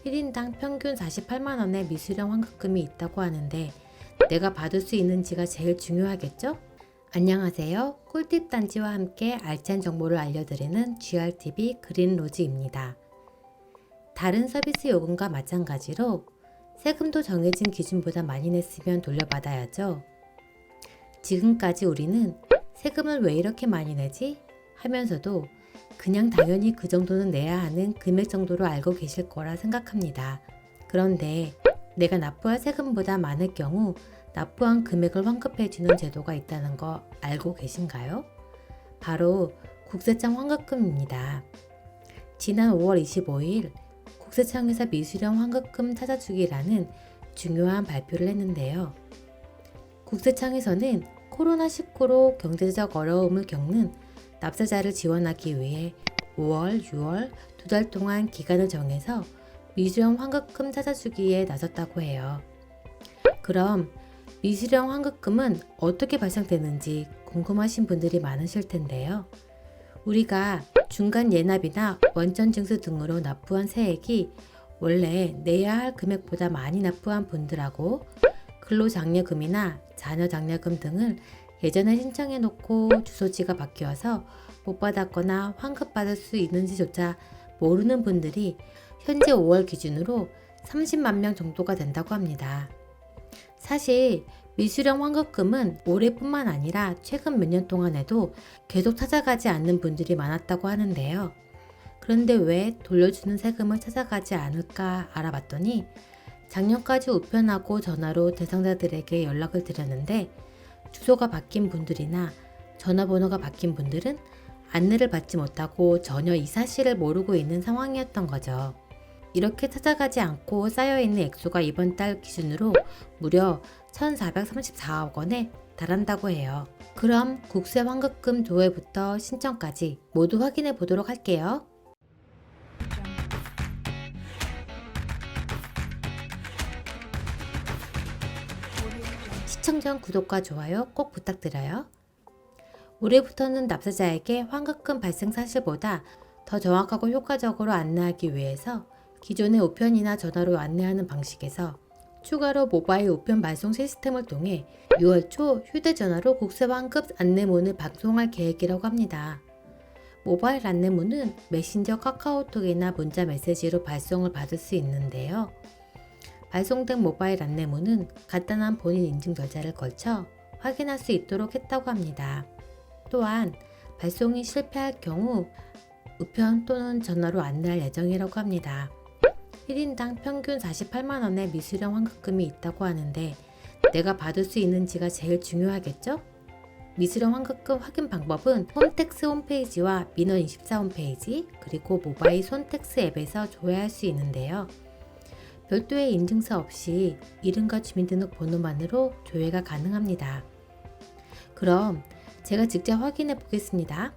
1인당 평균 48만 원의 미수령 환급금이 있다고 하는데 내가 받을 수 있는지가 제일 중요하겠죠? 안녕하세요. 꿀팁 단지와 함께 알찬 정보를 알려드리는 GRTV 그린로즈입니다. 다른 서비스 요금과 마찬가지로 세금도 정해진 기준보다 많이 냈으면 돌려받아야죠. 지금까지 우리는 세금을 왜 이렇게 많이 내지? 하면서도 그냥 당연히 그 정도는 내야 하는 금액 정도로 알고 계실 거라 생각합니다. 그런데 내가 납부할 세금보다 많을 경우 납부한 금액을 환급해주는 제도가 있다는 거 알고 계신가요? 바로 국세청 환급금입니다. 지난 5월 25일 국세청에서 미수령 환급금 찾아주기라는 중요한 발표를 했는데요. 국세청에서는 코로나19로 경제적 어려움을 겪는 납세자를 지원하기 위해 5월, 6월 두 달 동안 기간을 정해서 미수령 환급금 찾아주기에 나섰다고 해요. 그럼 미수령 환급금은 어떻게 발생되는지 궁금하신 분들이 많으실 텐데요. 우리가 중간 예납이나 원천 징수 등으로 납부한 세액이 원래 내야 할 금액보다 많이 납부한 분들하고 근로장려금이나 자녀장려금 등을 예전에 신청해 놓고 주소지가 바뀌어서 못 받았거나 환급받을 수 있는지조차 모르는 분들이 현재 5월 기준으로 30만 명 정도가 된다고 합니다. 사실 미수령 환급금은 올해뿐만 아니라 최근 몇 년 동안에도 계속 찾아가지 않는 분들이 많았다고 하는데요. 그런데 왜 돌려주는 세금을 찾아가지 않을까 알아봤더니 작년까지 우편하고 전화로 대상자들에게 연락을 드렸는데 주소가 바뀐 분들이나 전화번호가 바뀐 분들은 안내를 받지 못하고 전혀 이 사실을 모르고 있는 상황이었던 거죠. 이렇게 찾아가지 않고 쌓여있는 액수가 이번 달 기준으로 무려 1,434억 원에 달한다고 해요. 그럼 국세환급금 조회부터 신청까지 모두 확인해 보도록 할게요. 시청 전 구독과 좋아요 꼭 부탁드려요. 올해부터는 납세자에게 환급금 발생 사실보다 더 정확하고 효과적으로 안내하기 위해서 기존의 우편이나 전화로 안내하는 방식에서 추가로 모바일 우편 발송 시스템을 통해 6월 초 휴대전화로 국세환급 안내문을 방송할 계획이라고 합니다. 모바일 안내문은 메신저 카카오톡이나 문자 메시지로 발송을 받을 수 있는데요. 발송된 모바일 안내문은 간단한 본인 인증 절차를 거쳐 확인할 수 있도록 했다고 합니다. 또한 발송이 실패할 경우 우편 또는 전화로 안내할 예정이라고 합니다. 1인당 평균 48만 원의 미수령 환급금이 있다고 하는데 내가 받을 수 있는지가 제일 중요하겠죠? 미수령 환급금 확인 방법은 홈택스 홈페이지와 민원24 홈페이지 그리고 모바일 손택스 앱에서 조회할 수 있는데요. 별도의 인증서 없이 이름과 주민등록번호만으로 조회가 가능합니다. 그럼 제가 직접 확인해 보겠습니다.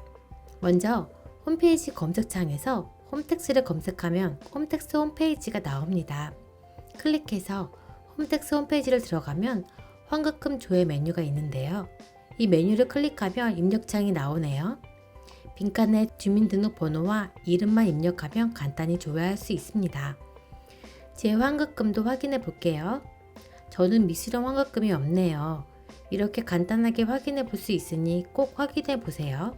먼저 홈페이지 검색창에서 홈택스를 검색하면 홈택스 홈페이지가 나옵니다. 클릭해서 홈택스 홈페이지를 들어가면 환급금 조회 메뉴가 있는데요. 이 메뉴를 클릭하면 입력창이 나오네요. 빈칸에 주민등록번호와 이름만 입력하면 간단히 조회할 수 있습니다. 제 환급금도 확인해 볼게요. 저는 미수령 환급금이 없네요. 이렇게 간단하게 확인해 볼 수 있으니 꼭 확인해 보세요.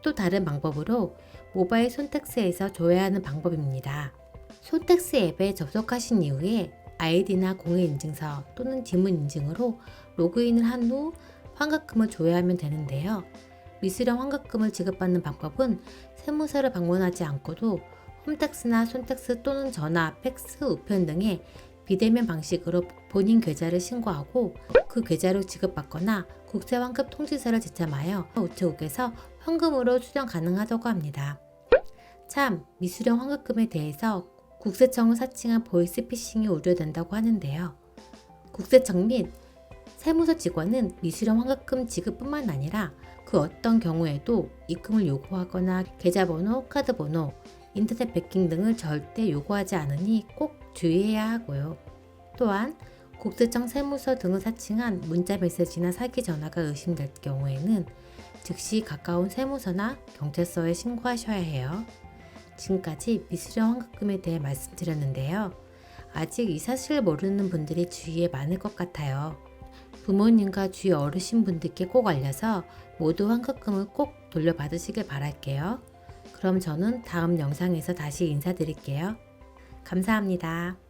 또 다른 방법으로 모바일 손택스에서 조회하는 방법입니다. 손택스 앱에 접속하신 이후에 아이디나 공인인증서 또는 지문인증으로 로그인을 한 후 환급금을 조회하면 되는데요. 미수령 환급금을 지급받는 방법은 세무서를 방문하지 않고도 홈택스나 손택스 또는 전화, 팩스, 우편 등의 비대면 방식으로 본인 계좌를 신고하고 그 계좌로 지급받거나 국세환급 통지서를 제참하여 우체국에서 현금으로 수령 가능하다고 합니다. 참, 미수령 환급금에 대해서 국세청을 사칭한 보이스피싱이 우려된다고 하는데요. 국세청 및 세무서 직원은 미수령 환급금 지급뿐만 아니라 그 어떤 경우에도 입금을 요구하거나 계좌번호, 카드번호, 인터넷 베킹 등을 절대 요구하지 않으니 꼭 주의해야 하고요. 또한 국세청 세무서 등을 사칭한 문자 메시지나 사기 전화가 의심될 경우에는 즉시 가까운 세무서나 경찰서에 신고하셔야 해요. 지금까지 미수령 환급금에 대해 말씀드렸는데요. 아직 이 사실을 모르는 분들이 주위에 많을 것 같아요. 부모님과 주위 어르신분들께 꼭 알려서 모두 환급금을 꼭 돌려받으시길 바랄게요. 그럼 저는 다음 영상에서 다시 인사드릴게요. 감사합니다.